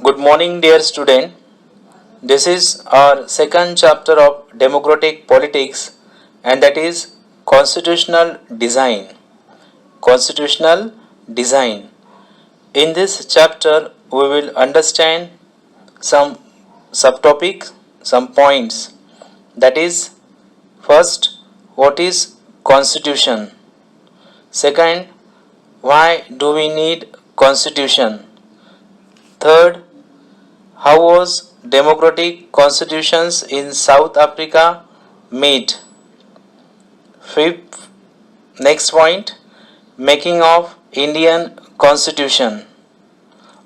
Good morning, dear student. This is our second chapter of democratic politics, and that is constitutional design. Constitutional design. In this chapter, we will understand some subtopics, some points. That is, first, what is constitution? Second, why do we need constitution? Third, how was democratic constitutions in South Africa made? Fifth, next point, making of Indian constitution.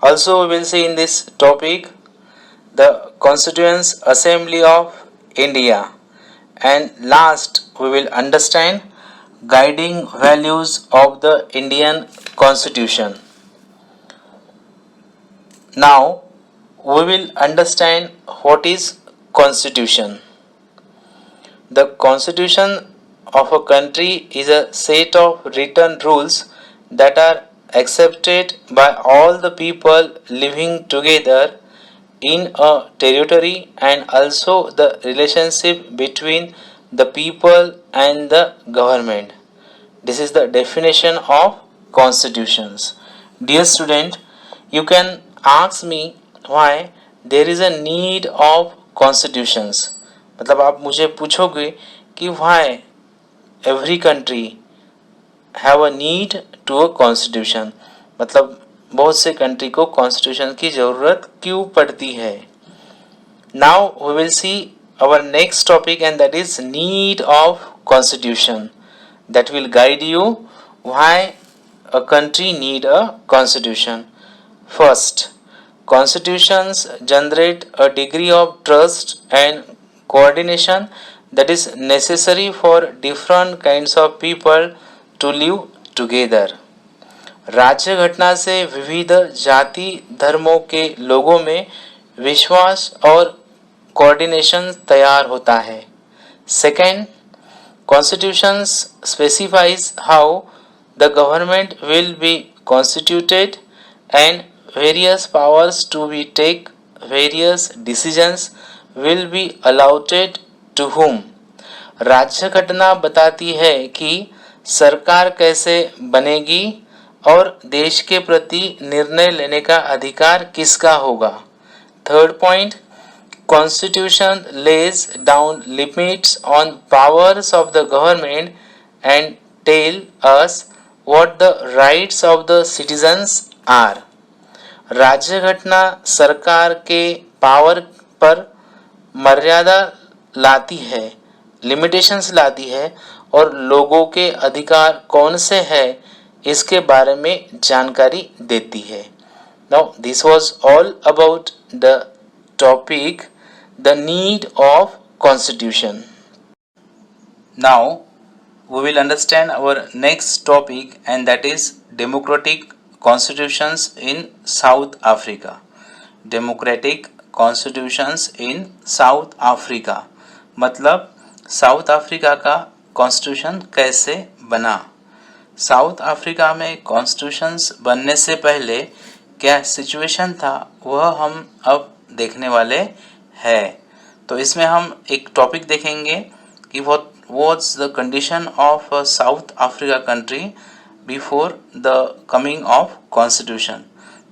Also we will see in this topic the Constituent Assembly of India, and last we will understand guiding values of the Indian constitution. Now we will understand what is constitution. The constitution of a country is a set of written rules that are accepted by all the people living together in a territory, and also the relationship between the people and the government. This is the definition of constitutions. Dear student, you can ask me why there is a need of constitutions. मतलब आप मुझे पूछोगे कि why every country have a need to a constitution, मतलब बहुत से country को constitution की जरूरत क्यों पड़ती है. Now we will see our next topic, and that is need of constitution, that will guide you why a country need a constitution. First, constitutions generate a degree of trust and coordination that is necessary for different kinds of people to live together. राज्य घटना से विविध जाति धर्मों के लोगों में विश्वास और कोऑर्डिनेशन तैयार होता है. Second, Constitutions specifies how the government will be constituted and various powers to be take various decisions will be allotted to whom. राज्य घटना बताती है कि सरकार कैसे बनेगी और देश के प्रति निर्णय लेने का अधिकार किसका होगा. Third point, Constitution lays down limits on powers of the government and tell us what the rights of the citizens are. राज्य घटना सरकार के पावर पर मर्यादा लाती है, लिमिटेशंस लाती है, और लोगों के अधिकार कौन से है इसके बारे में जानकारी देती है. Now this was all about the topic the need of constitution. Now we will understand our next topic, and that is democratic constitutions in South Africa. Democratic constitutions in South Africa मतलब south Africa का constitution कैसे बना. South Africa में constitutions बनने से पहले क्या situation था वह हम अब देखने वाले है. तो इसमें हम एक टॉपिक देखेंगे कि what was the condition of South Africa country before the coming of constitution.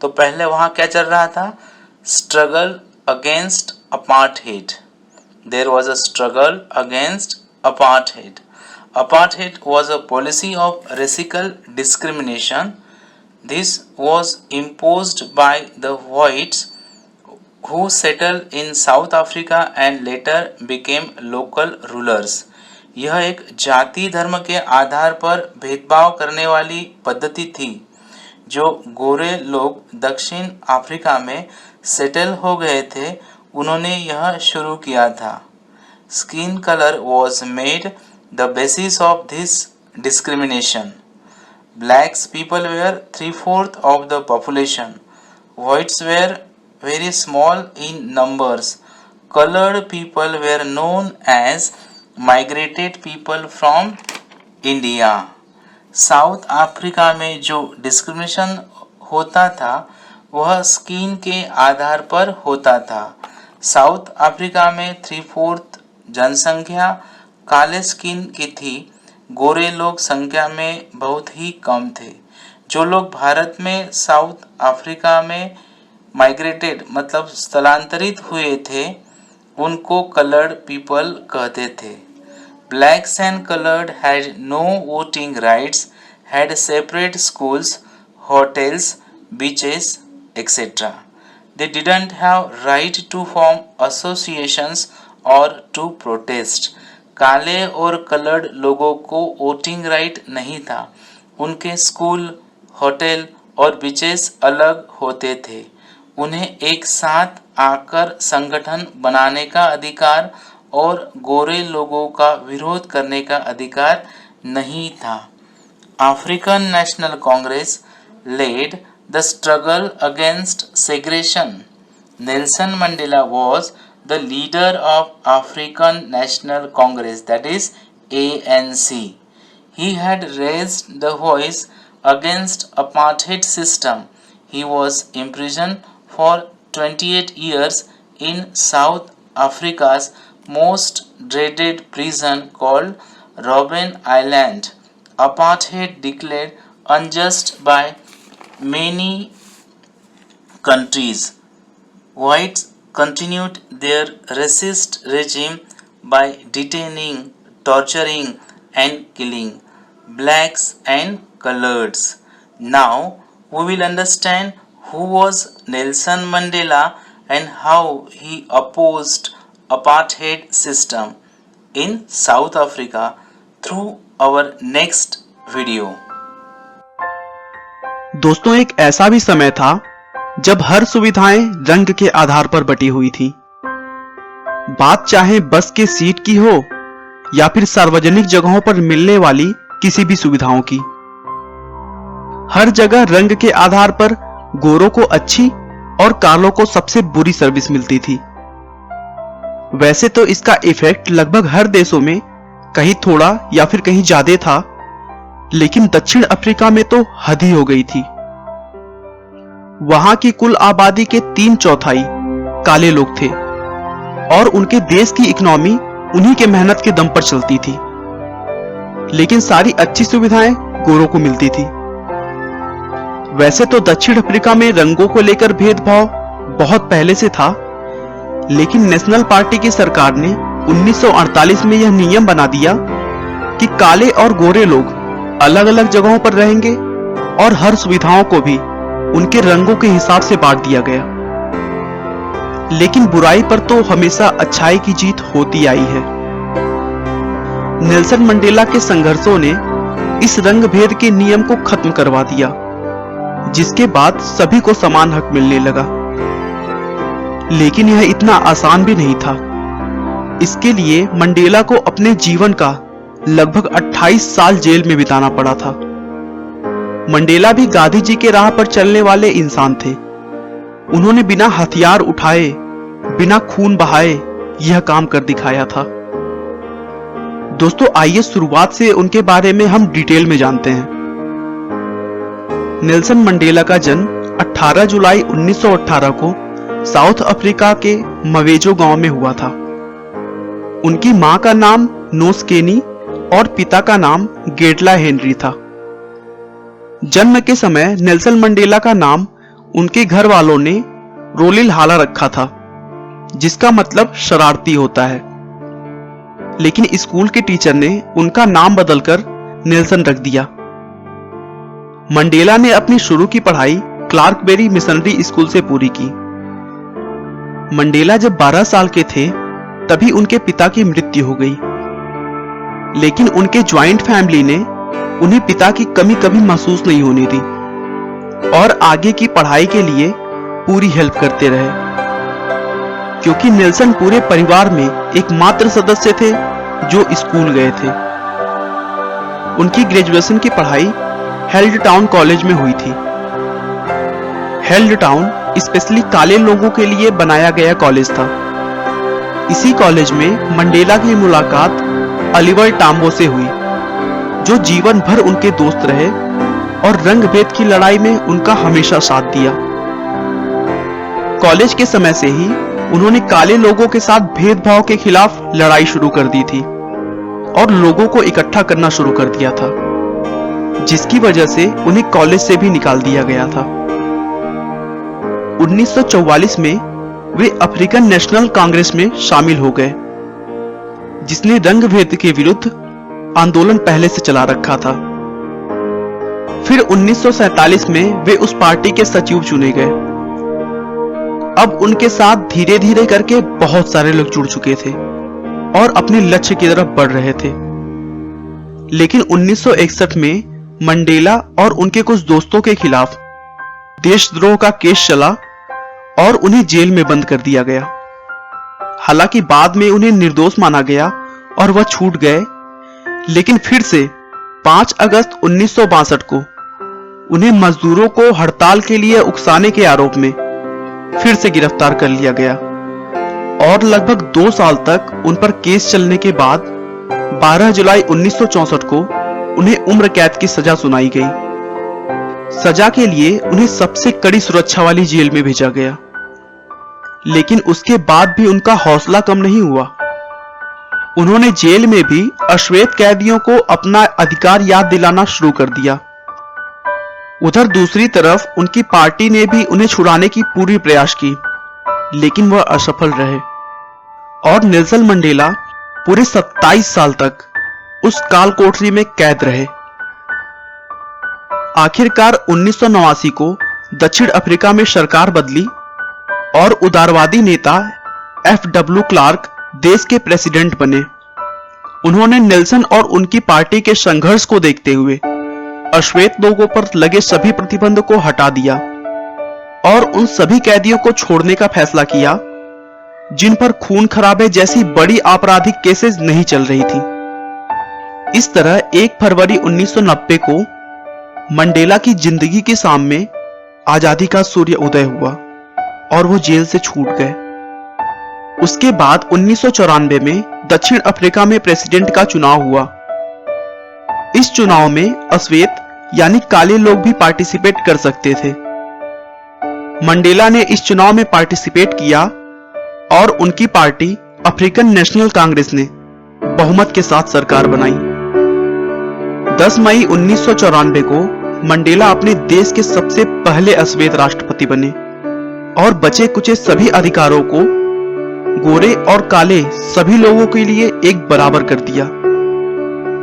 तो पहले वहाँ क्या चल रहा था, struggle against apartheid. There was a struggle against apartheid. Apartheid was a policy of racial discrimination. This was imposed by the whites who settled in South Africa and later became local rulers. यह एक जाति धर्म के आधार पर भेदभाव करने वाली पद्धति थी जो गोरे लोग दक्षिण अफ्रीका में सेटल हो गए थे उन्होंने यह शुरू किया था. Skin color was made the basis of this discrimination. Blacks people were 3/4 of the population. Whites were very small in numbers. Colored people were known as migrated people from India. South Africa में जो discrimination होता था वह skin के आधार पर होता था। South Africa में 3/4 जनसंख्या काले स्किन की थी। गोरे लोग संख्या में बहुत ही कम थे। जो लोग भारत में साउथ अफ्रीका में माइग्रेटेड मतलब स्थलांतरित हुए थे उनको कलर्ड पीपल कहते थे। Blacks and colored had no voting rights, had separate schools, hotels, beaches, etc. They didn't have right to form associations or to protest. काले और कलर्ड लोगों को वोटिंग राइट नहीं था। उनके स्कूल, होटल और बीचेस अलग होते थे। उन्हें एक साथ आकर संगठन बनाने का अधिकार और गोरे लोगों का विरोध करने का अधिकार नहीं था। African national Congress led the struggle against segregation. Nelson Mandela was the leader of African National Congress, that is ANC. He had raised the voice against apartheid system. He was imprisoned for 28 years in South Africa's most dreaded prison called Robben Island. Apartheid declared unjust by many countries. Whites continued their racist regime by detaining, torturing and killing blacks and coloreds. Now we will understand who was Nelson Mandela and how he opposed apartheid system in South Africa through our next video. दोस्तों, एक ऐसा भी समय था जब हर सुविधाएं रंग के आधार पर बटी हुई थी। बात चाहे बस के सीट की हो या फिर सार्वजनिक जगहों पर मिलने वाली किसी भी सुविधाओं की, हर जगह रंग के आधार पर गोरों को अच्छी और कालों को सबसे बुरी सर्विस मिलती थी। वैसे तो इसका इफेक्ट लगभग हर देशों में कहीं थोड़ा या फिर कहीं ज्यादा था, लेकिन दक्षिण अफ्रीका में तो हद ही हो गई थी। वहां की कुल आबादी के 3/4 काले लोग थे और उनके देश की इकोनॉमी उन्हीं के मेहनत के दम पर चलती थी। लेकिन सारी अच्छी सुविधाएं गोरों को मिलती थी। वैसे तो दक्षिण अफ्रीका में रंगों को लेकर भेदभाव बहुत पहले से था, लेकिन नेशनल पार्टी की सरकार ने 1948 में यह नियम बना दिया कि काले और गोरे लोग अलग अलग जगहों पर रहेंगे और हर सुविधाओं को भी उनके रंगों के हिसाब से बांट दिया गया। लेकिन बुराई पर तो हमेशा अच्छाई की जीत होती आई है। नेल्सन मंडेला के संघर्षों ने इस रंग भेद के नियम को खत्म करवा दिया, जिसके बाद सभी को समान हक मिलने लगा। लेकिन यह इतना आसान भी नहीं था। इसके लिए मंडेला को अपने जीवन का लगभग 28 साल जेल में बिताना पड़ा था। मंडेला भी गांधी जी के राह पर चलने वाले इंसान थे। उन्होंने बिना हथियार उठाए, बिना खून बहाए यह काम कर दिखाया था। दोस्तों, आइए शुरुआत से उनके बारे में हम डिटेल में जानते हैं। नेल्सन मंडेला का जन्म 18 जुलाई 1918 को साउथ अफ्रीका के मवेजो गांव में हुआ था। उनकी मां का नाम नोस्केनी और पिता का नाम गेटला हेनरी था। जन्म के समय नेल्सन मंडेला का नाम उनके घर वालों ने रोलिल हाला रखा था, जिसका मतलब शरारती होता है। लेकिन स्कूल के टीचर ने उनका नाम बदलकर नेल्सन रख दिया। मंडेला ने अपनी शुरू की पढ़ाई क्लार्कबेरी मिशनरी स्कूल से पूरी की। मंडेला जब 12 साल के थे तभी उनके पिता की मृत्यु हो गई। लेकिन उनके ज्वाइंट फैमिली ने उन्हें पिता की कमी कभी महसूस नहीं होने दी और आगे की पढ़ाई के लिए पूरी हेल्प करते रहे, क्योंकि नेल्सन पूरे परिवार में एकमात्र सदस्य थे जो स्कूल गए थे। उनकी ग्रेजुएशन की पढ़ाई हेल्ड टाउन कॉलेज में हुई थी। हेल्ड टाउन स्पेशली काले लोगों के लिए बनाया गया कॉलेज था। इसी कॉलेज में मंडेला की मुलाकात अलिवर टाम्बो से हुई, जो जीवन भर उनके दोस्त रहे और रंग भेद की लड़ाई में उनका हमेशा साथ दिया। कॉलेज के समय से ही उन्होंने काले लोगों के साथ भेदभाव के खिलाफ लड़ाई शुरू कर दी थी और लोगों को इकट्ठा करना शुरू कर दिया था, जिसकी वजह से उन्हें कॉलेज से भी निकाल दिया गया था। 1944 में वे अफ्रीकन नेशनल कांग्रेस में शामिल हो गए, जिसने रंग भेद के विरुद्ध आंदोलन पहले से चला रखा था। फिर 1947 में वे उस पार्टी के सचिव चुने गए। अब उनके साथ धीरे धीरे करके बहुत सारे लोग जुड़ चुके थे और अपने लक्ष्य की तरफ बढ़ रहे थे। लेकिन 1961 में मंडेला और उनके कुछ दोस्तों के खिलाफ देशद्रोह का केस चला और उन्हें जेल में बंद कर दिया गया। हालांकि बाद में उन्हें निर्दोष माना गया और वह छूट गए, लेकिन फिर से 5 अगस्त 1962 को उन्हें मजदूरों को हड़ताल के लिए उकसाने के आरोप में फिर से गिरफ्तार कर लिया गया और लगभग 2 साल तक उन पर केस चलने के बाद 12 जुलाई 1964 को उन्हें उम्र कैद की सजा सुनाई गई। सजा के लिए उन्हें सबसे कड़ी सुरक्षा वाली जेल में भेजा गया, लेकिन उसके बाद भी उनका हौसला कम नहीं हुआ। उन्होंने जेल में भी अश्वेत कैदियों को अपना अधिकार याद दिलाना शुरू कर दिया। उधर दूसरी तरफ उनकी पार्टी ने भी उन्हें छुड़ाने की पूरी प्रयास की, लेकिन वह असफल रहे और नेल्सन मंडेला पूरे 27 साल तक उस काल कोठरी में कैद रहे। आखिरकार 1989 को दक्षिण अफ्रीका में सरकार बदली और उदारवादी नेता FW क्लार्क देश के प्रेसिडेंट बने। उन्होंने नेल्सन और उनकी पार्टी के संघर्ष को देखते हुए अश्वेत लोगों पर लगे सभी प्रतिबंध को हटा दिया और उन सभी कैदियों को छोड़ने का फैसला किया जिन पर खून खराबे जैसी बड़ी आपराधिक केसेस नहीं चल रही थी। इस तरह 1 फरवरी 1990 को मंडेला की जिंदगी के सामने आजादी का सूर्य उदय हुआ और वो जेल से छूट गए। उसके बाद 1994 में दक्षिण अफ्रीका में प्रेसिडेंट का चुनाव हुआ। इस चुनाव में अश्वेत यानी काले लोग भी पार्टिसिपेट कर सकते थे। मंडेला ने इस चुनाव में पार्टिसिपेट किया और उनकी पार्टी अफ्रीकन नेशनल कांग्रेस ने बहुमत के साथ सरकार बनाई। 10 मई 1994 को मंडेला अपने देश के सबसे पहले अश्वेत राष्ट्रपति बने और बचे कुचे सभी अधिकारों को गोरे और काले सभी लोगों के लिए एक बराबर कर दिया।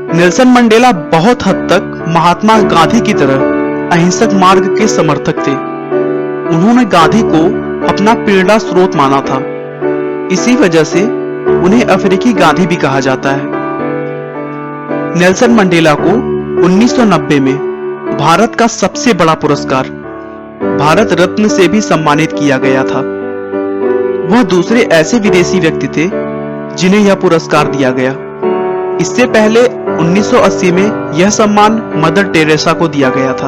नेल्सन मंडेला बहुत हद तक महात्मा गांधी की तरह अहिंसक मार्ग के समर्थक थे। उन्होंने गांधी को अपना प्रेरणा स्रोत माना था। इसी वजह से उन्हें अफ्रीकी गांधी भी कहा जाता है। नेल्सन मंडेला को 1990 में भारत का सबसे बड़ा पुरस्कार भारत रत्न से भी सम्मानित किया गया था। वह दूसरे ऐसे विदेशी व्यक्ति थे जिन्हें यह पुरस्कार दिया गया। इससे पहले 1980 में यह सम्मान मदर टेरेसा को दिया गया था।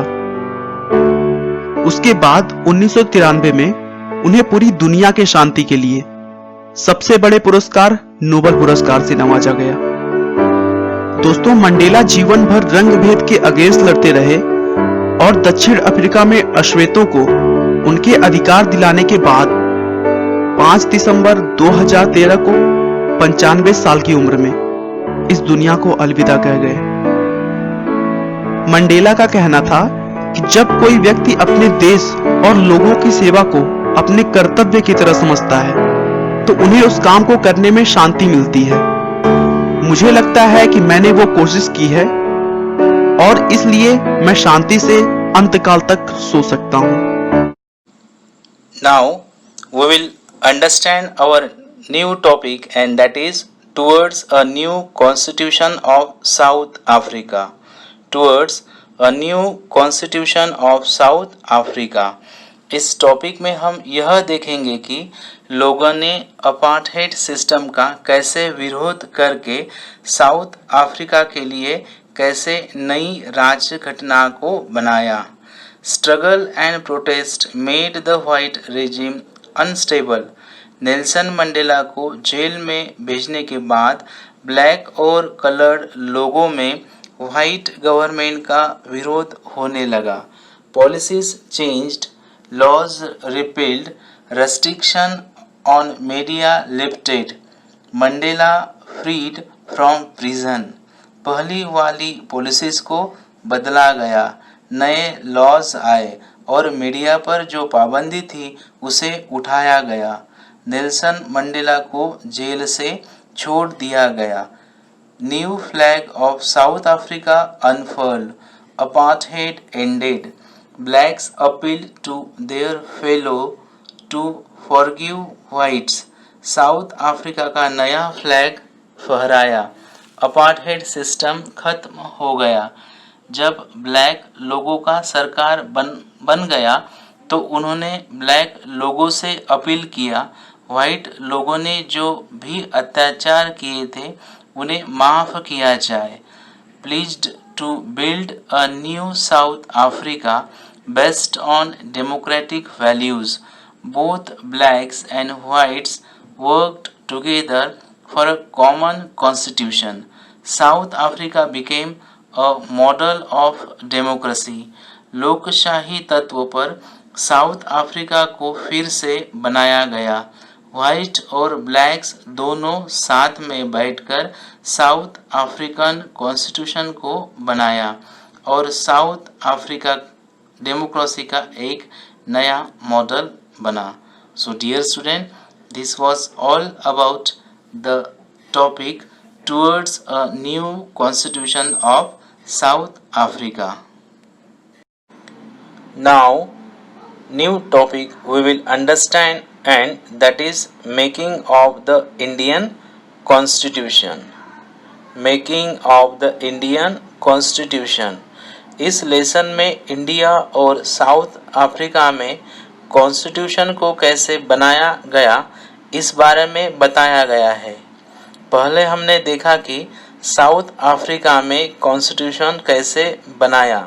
उसके बाद 1993 में उन्हें पूरी दुनिया के शांति के लिए सबसे बड़े पुरस्कार नोबेल पुरस्कार से नवाजा गया। दोस्तों, मंडेला जीवन भर रंग भेद के अगेंस्ट लड़ते रहे और दक्षिण अफ्रीका में अश्वेतों को उनके अधिकार दिलाने के बाद 5 दिसंबर 2013 को 95 साल की उम्र में इस दुनिया को अलविदा कह गए। मंडेला का कहना था कि जब कोई व्यक्ति अपने देश और लोगों की सेवा को अपने कर्तव्य की तरह समझता है तो उन्हें उस काम को करने में शांति मिलती है। मुझे लगता है कि मैंने वो कोशिश की है और इसलिए मैं शांति से अंतकाल तक सो सकता हूं। Now we will understand our new topic, and that is towards a new constitution of South Africa. Towards a new constitution of South Africa. इस टॉपिक में हम यह देखेंगे कि लोगों ने अपार्थाइड सिस्टम का कैसे विरोध करके साउथ अफ्रीका के लिए कैसे नई राज्य घटना को बनाया। Struggle and protest made the white regime unstable. Nelson Mandela को जेल में भेजने के बाद ब्लैक और कलर्ड लोगों में व्हाइट गवर्नमेंट का विरोध होने लगा। Policies changed, laws repealed, restriction on media lifted, Mandela freed from prison. पहली वाली पॉलिसीज को बदला गया, नए लॉज आए और मीडिया पर जो पाबंदी थी उसे उठाया गया. नेल्सन मंडेला को जेल से छोड़ दिया गया. New flag of South Africa unfurled. Apartheid ended. Blacks appealed to their fellow to forgive whites. South Africa का नया फ्लैग फहराया. अपार्थेड सिस्टम खत्म हो गया. जब ब्लैक लोगों का सरकार बन गया तो उन्होंने ब्लैक लोगों से अपील किया व्हाइट लोगों ने जो भी अत्याचार किए थे उन्हें माफ किया जाए. Pleased to build a new South Africa based on democratic values. Both blacks and whites worked together for a common constitution. South Africa became a model of democracy. लोकशाही तत्व पर साउथ अफ्रीका को फिर से बनाया गया. व्हाइट और blacks दोनों साथ में बैठकर साउथ अफ्रीकन कॉन्स्टिट्यूशन को बनाया और साउथ अफ्रीका डेमोक्रेसी का एक नया मॉडल बना. So dear student, this was all about the topic towards a new constitution of South Africa. Now, new topic we will understand, and that is making of the Indian Constitution. Making of the Indian Constitution. इस lesson में India और south Africa में constitution को कैसे बनाया गया इस बारे में बताया गया है. पहले हमने देखा कि साउथ अफ्रीका में कॉन्स्टिट्यूशन कैसे बनाया.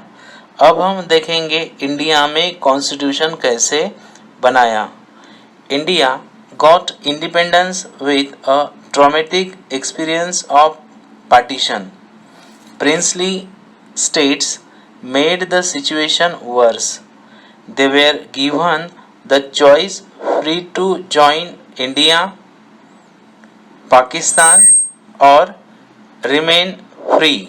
अब हम देखेंगे इंडिया में कॉन्स्टिट्यूशन कैसे बनाया. India got independence with a traumatic experience of partition. Princely states made the situation worse. They were given the choice free to join India, Pakistan or remain free.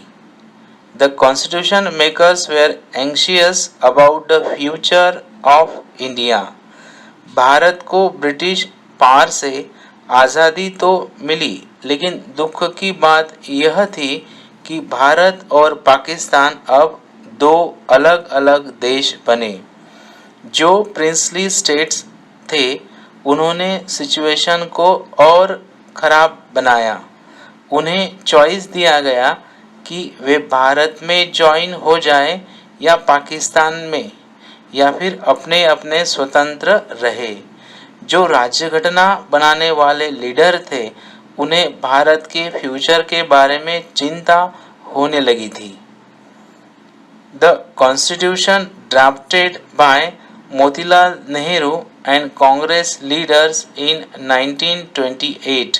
The constitution makers were anxious about the future of India. Bharat को British पार से आज़ादी तो मिली, लेकिन दुख की बात यह थी कि भारत और पाकिस्तान अब दो अलग अलग देश बने. जो प्रिंसली स्टेट्स थे उन्होंने सिचुएशन को और ख़राब बनाया. उन्हें चॉइस दिया गया कि वे भारत में ज्वाइन हो जाएं या पाकिस्तान में, या फिर अपने अपने स्वतंत्र रहे. जो राज्य घटना बनाने वाले लीडर थे उन्हें भारत के फ्यूचर के बारे में चिंता होने लगी थी. The Constitution drafted by Motilal Nehru and Congress leaders in 1928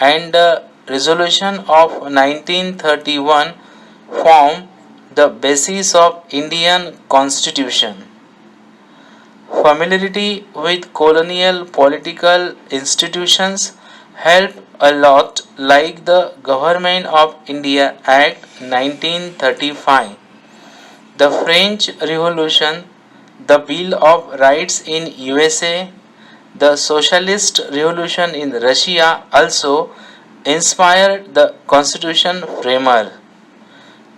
and the resolution of 1931 formed the basis of Indian Constitution. Familiarity with colonial political institutions helped a lot, like the Government of India Act 1935. The French Revolution, the Bill of Rights in USA, the Socialist Revolution in Russia also inspired the Constitution framer.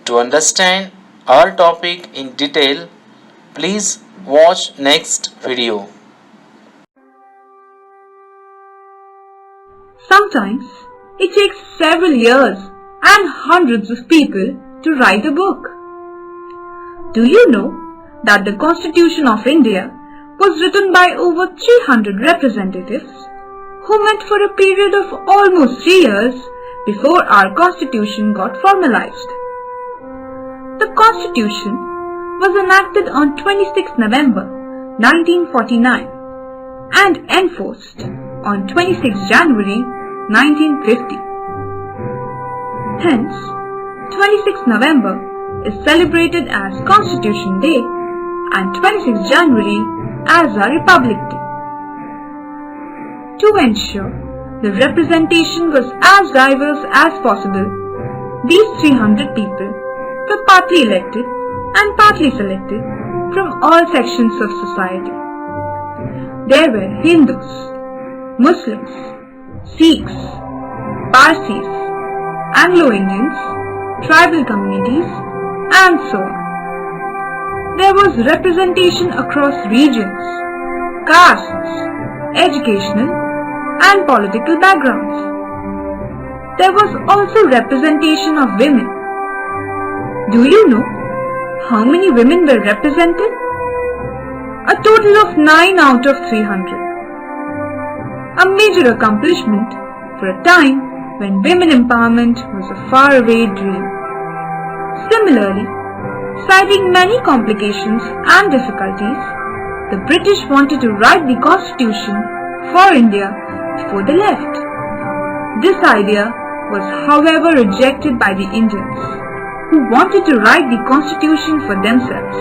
To understand our topic in detail, please watch next video. Sometimes it takes several years and hundreds of people to write a book. Do you know that the Constitution of India was written by over 300 representatives who met for a period of almost 3 years before our Constitution got formalized? The Constitution was enacted on 26 November 1949 and enforced on 26 January 1950. Hence, 26 November is celebrated as Constitution Day and 26 January as a Republic Day. To ensure the representation was as diverse as possible, these 300 people were partly elected and partly selected from all sections of society. There were Hindus, Muslims, Sikhs, Parsis, Anglo-Indians, tribal communities, and so on. There was representation across regions, castes, educational and political backgrounds. There was also representation of women. Do you know how many women were represented? A total of 9 out of 300. A major accomplishment for a time when women empowerment was a faraway dream. Similarly, citing many complications and difficulties, the British wanted to write the constitution for India before they left. This idea was however rejected by the Indians, who wanted to write the constitution for themselves,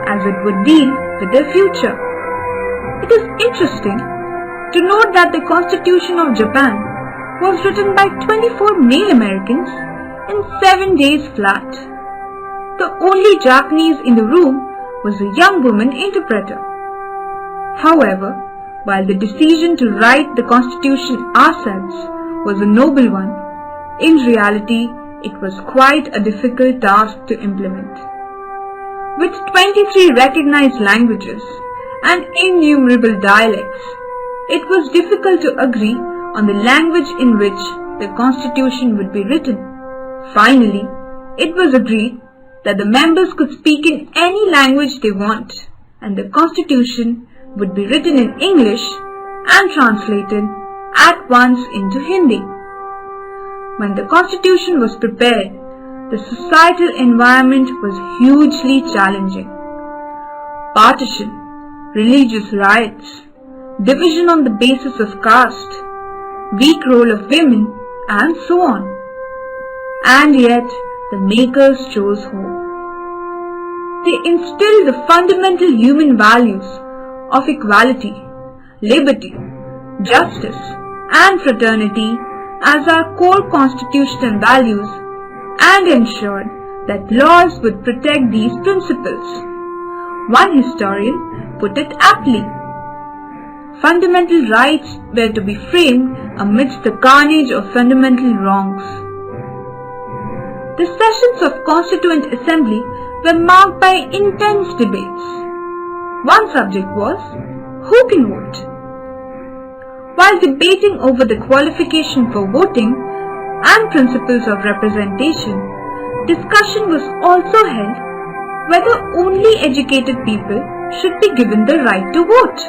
as it would deal with their future. It is interesting to note that the Constitution of Japan was written by 24 male Americans in 7 days flat. The only Japanese in the room was a young woman interpreter. However, while the decision to write the Constitution ourselves was a noble one, in reality it was quite a difficult task to implement. With 23 recognized languages and innumerable dialects, it was difficult to agree on the language in which the Constitution would be written. Finally, it was agreed that the members could speak in any language they want, and the Constitution would be written in English and translated at once into Hindi. When the Constitution was prepared, the societal environment was hugely challenging. Partition, religious riots, division on the basis of caste, weak role of women, and so on. And yet, the makers chose hope. They instilled the fundamental human values of equality, liberty, justice, and fraternity as our core constitutional values and ensured that laws would protect these principles. One historian put it aptly: fundamental rights were to be framed amidst the carnage of fundamental wrongs. The sessions of Constituent Assembly were marked by intense debates. One subject was, who can vote? While debating over the qualification for voting and principles of representation, discussion was also held whether only educated people should be given the right to vote.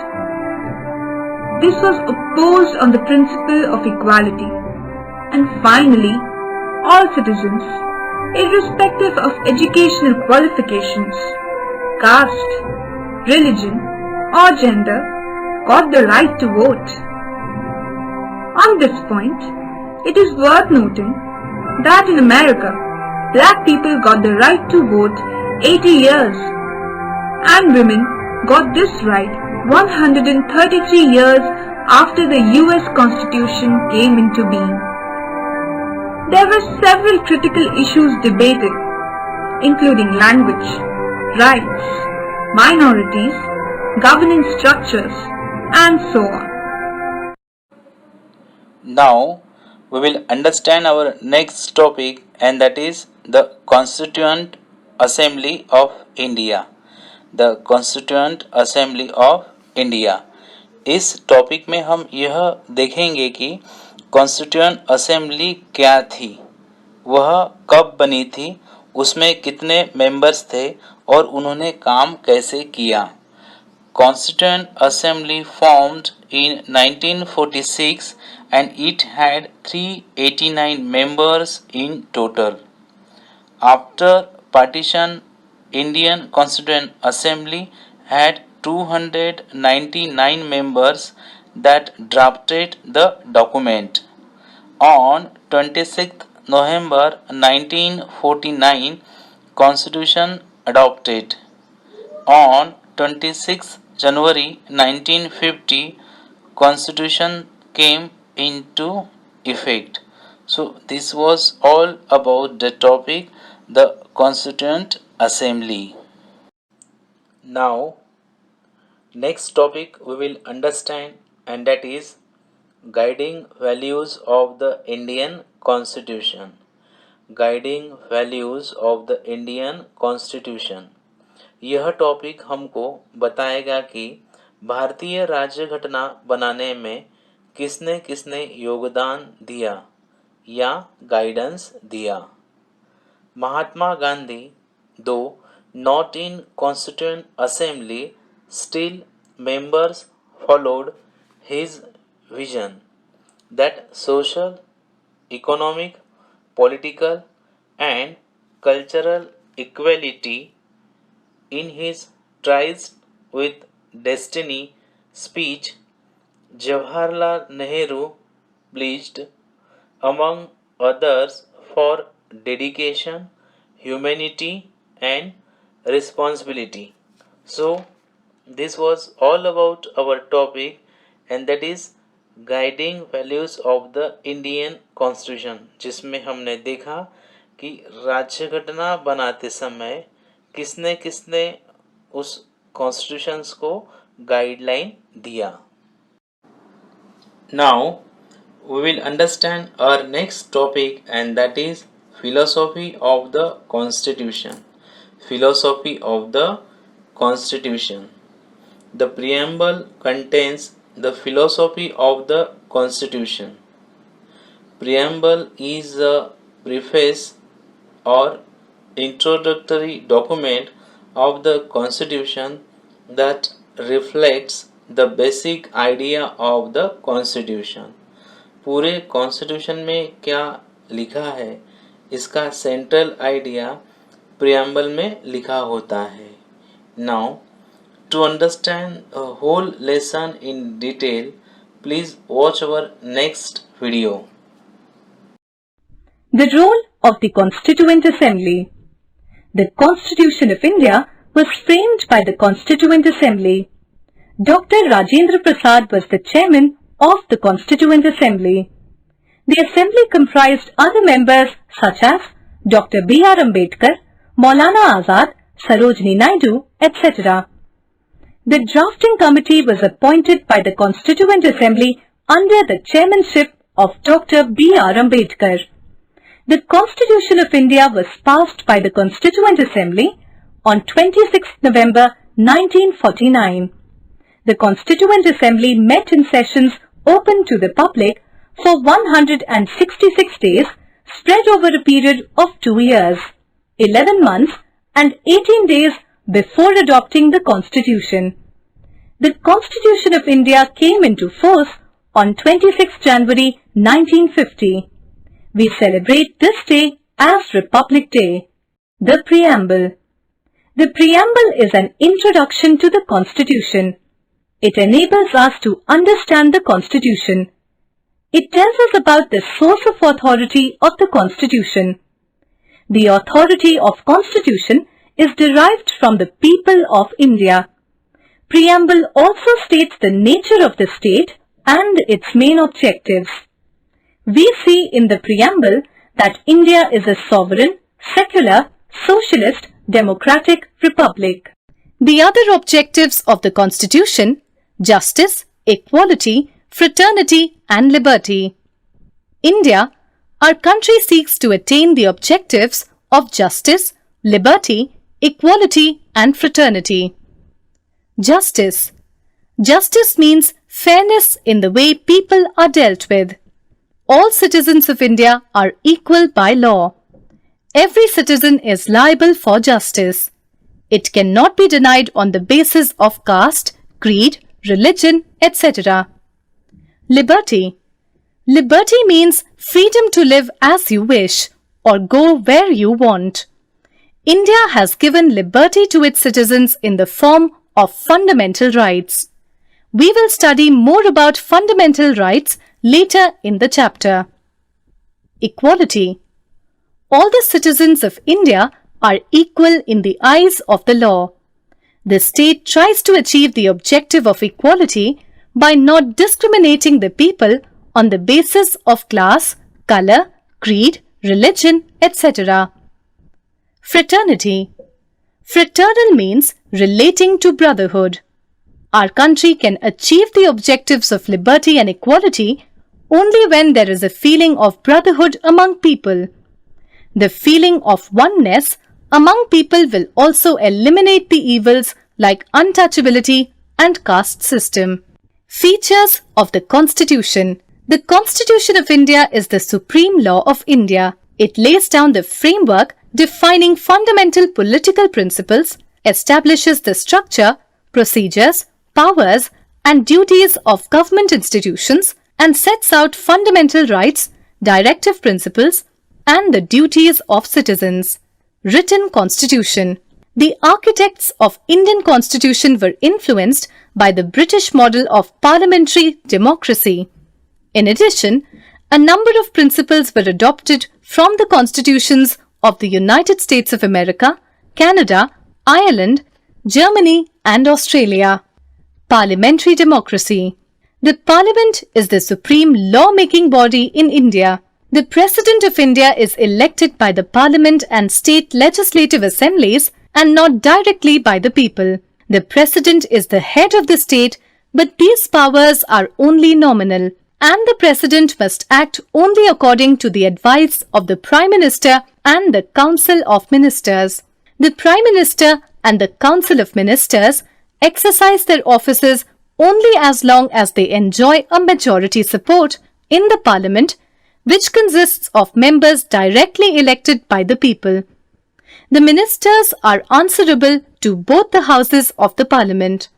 This was opposed on the principle of equality, and finally, all citizens, irrespective of educational qualifications, caste, religion, or gender, got the right to vote. On this point, it is worth noting that in America, black people got the right to vote 80 years, and women got this right 133 years after the US Constitution came into being. There were several critical issues debated, including language, rights, minorities, governance structures, and so on. Now we will understand our next topic, and that is the Constituent Assembly of India. The Constituent Assembly of India. इस topic में हम यह देखेंगे कि constituent assembly क्या थी, वह कब बनी थी, उसमें कितने मेंबर्स थे और उन्होंने काम कैसे किया. Constituent Assembly formed in 1946 and it had 389 members in total. After partition, Indian Constituent Assembly had 299 members that drafted the document. On 26th November 1949, Constitution adopted. On 26th January 1950 Constitution came into effect. So this was all about the topic, the Constituent Assembly. Now next topic we will understand, and that is guiding values of the Indian Constitution. Guiding values of the Indian Constitution. यह topic हमको बताएगा कि भारतीय राज्य घटना बनाने में किसने किसने योगदान दिया या गाइडेंस दिया. महात्मा गांधी, दो not in Constituent Assembly, still members followed his vision that social, economic, political and cultural equality in his Tries with Destiny speech. Jawaharlal Nehru pledged, among others, for dedication, humanity and responsibility. So this was all about our topic, and that is guiding values of the Indian Constitution, जिसमें हमने देखा कि राज्य घटना बनाते समय किसने किसने उस कॉन्स्टिट्यूशंस को गाइडलाइन दिया. Now we will understand our next topic, and that is philosophy of the Constitution. Philosophy of the Constitution. The preamble contains the philosophy of the Constitution. Preamble is a preface or introductory document of the Constitution that reflects the basic idea of the Constitution. पूरे constitution में क्या लिखा है, इसका central idea preamble में लिखा होता है. Now to understand a whole lesson in detail, please watch our next video. The role of the Constituent Assembly. The Constitution of India was framed by the Constituent Assembly. Dr. Rajendra Prasad was the chairman of the Constituent Assembly. The Assembly comprised other members such as Dr. B.R. Ambedkar, Maulana Azad, Sarojini Naidu, etc. The drafting committee was appointed by the Constituent Assembly under the chairmanship of Dr. B.R. Ambedkar. The Constitution of India was passed by the Constituent Assembly on 26 November 1949. The Constituent Assembly met in sessions open to the public for 166 days spread over a period of 2 years, 11 months and 18 days before adopting the Constitution. The Constitution of India came into force on 26 January 1950. We celebrate this day as Republic Day. The Preamble. The Preamble is an introduction to the Constitution. It enables us to understand the Constitution. It tells us about the source of authority of the Constitution. The authority of Constitution is derived from the people of India. Preamble also states the nature of the state and its main objectives. We see in the preamble that India is a sovereign, secular, socialist, democratic republic. The other objectives of the Constitution: justice, equality, fraternity and liberty. India, our country, seeks to attain the objectives of justice, liberty, equality and fraternity. Justice. Justice means fairness in the way people are dealt with. All citizens of India are equal by law. Every citizen is liable for justice. It cannot be denied on the basis of caste, creed, religion, etc. Liberty. Liberty means freedom to live as you wish or go where you want. India has given liberty to its citizens in the form of fundamental rights. We will study more about fundamental rights later in the chapter. Equality. All the citizens of India are equal in the eyes of the law. The state tries to achieve the objective of equality by not discriminating the people on the basis of class, color, creed, religion, etc. Fraternity. Fraternal means relating to brotherhood. Our country can achieve the objectives of liberty and equality only when there is a feeling of brotherhood among people. The feeling of oneness among people will also eliminate the evils like untouchability and caste system. Features of the Constitution. The Constitution of India is the supreme law of India. It lays down the framework defining fundamental political principles, establishes the structure, procedures, powers, and duties of government institutions, and sets out fundamental rights, directive principles, and the duties of citizens. Written Constitution. The architects of Indian Constitution were influenced by the British model of parliamentary democracy. In addition, a number of principles were adopted from the constitutions of the United States of America, Canada, Ireland, Germany, and Australia. Parliamentary democracy. The Parliament is the supreme law-making body in India. The President of India is elected by the Parliament and state legislative assemblies and not directly by the people. The President is the head of the state, but these powers are only nominal, and the President must act only according to the advice of the Prime Minister and the Council of Ministers. The Prime Minister and the Council of Ministers exercise their offices only as long as they enjoy a majority support in the Parliament, which consists of members directly elected by the people. The ministers are answerable to both the houses of the Parliament.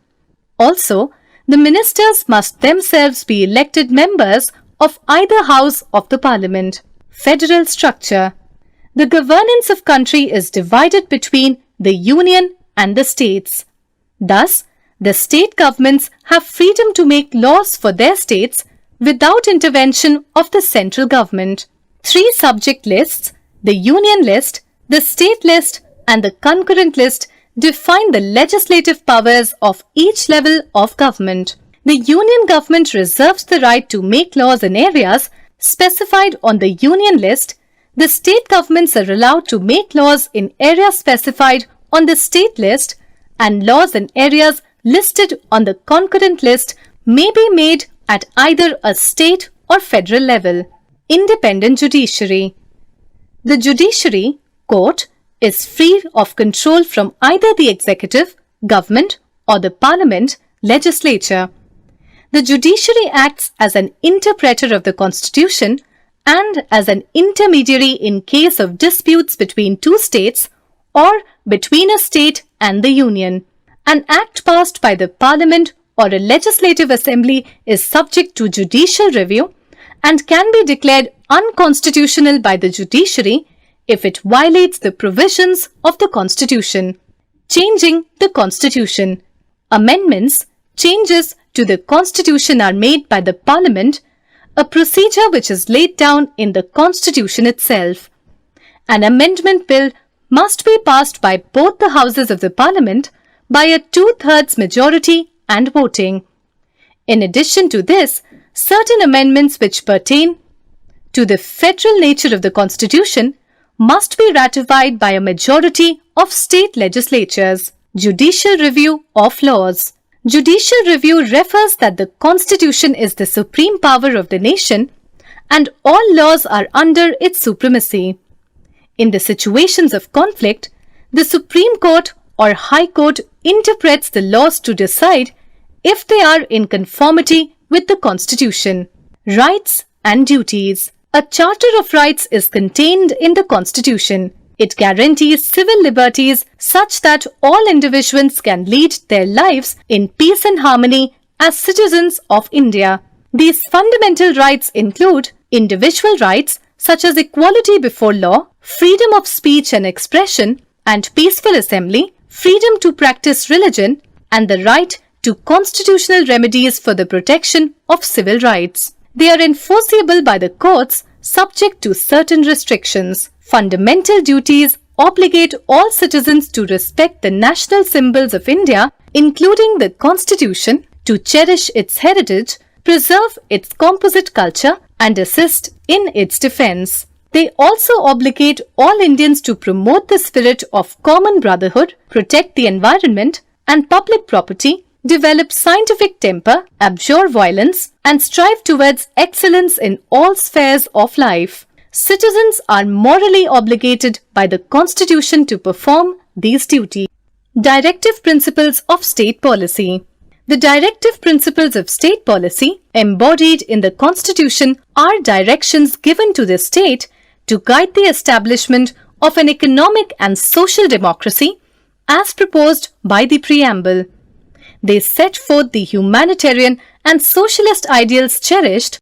Also, the ministers must themselves be elected members of either house of the Parliament. Federal structure. The governance of country is divided between the Union and the states. Thus, the state governments have freedom to make laws for their states without intervention of the central government. 3 subject lists, the Union list, the state list, and the concurrent list, define the legislative powers of each level of government. The Union government reserves the right to make laws in areas specified on the Union list. The state governments are allowed to make laws in areas specified on the state list, and laws in areas listed on the concurrent list may be made at either a state or federal level. Independent judiciary. The judiciary, court, is free of control from either the executive, government, or the parliament, legislature. The judiciary acts as an interpreter of the constitution and as an intermediary in case of disputes between 2 states or between a state and the union. An act passed by the parliament or a legislative assembly is subject to judicial review and can be declared unconstitutional by the judiciary if it violates the provisions of the Constitution. Changing the Constitution. Amendments, changes to the Constitution are made by the Parliament, a procedure which is laid down in the Constitution itself. An amendment bill must be passed by both the houses of the Parliament by a 2/3 majority and voting. In addition to this, certain amendments which pertain to the federal nature of the Constitution must be ratified by a majority of state legislatures. Judicial review of laws. Judicial review refers that the Constitution is the supreme power of the nation and all laws are under its supremacy. In the situations of conflict, the Supreme Court or High Court interprets the laws to decide if they are in conformity with the Constitution. Rights and duties. A Charter of Rights is contained in the Constitution. It guarantees civil liberties such that all individuals can lead their lives in peace and harmony as citizens of India. These fundamental rights include individual rights such as equality before law, freedom of speech and expression, and peaceful assembly, freedom to practice religion, and the right to constitutional remedies for the protection of civil rights. They are enforceable by the courts subject to certain restrictions. Fundamental duties obligate all citizens to respect the national symbols of India, including the Constitution, to cherish its heritage, preserve its composite culture, and assist in its defense. They also obligate all Indians to promote the spirit of common brotherhood, protect the environment and public property, develop scientific temper, abjure violence, and strive towards excellence in all spheres of life. Citizens are morally obligated by the Constitution to perform these duties. Directive Principles of State Policy. The directive principles of state policy embodied in the Constitution are directions given to the state to guide the establishment of an economic and social democracy as proposed by the preamble. They set forth the humanitarian and socialist ideals cherished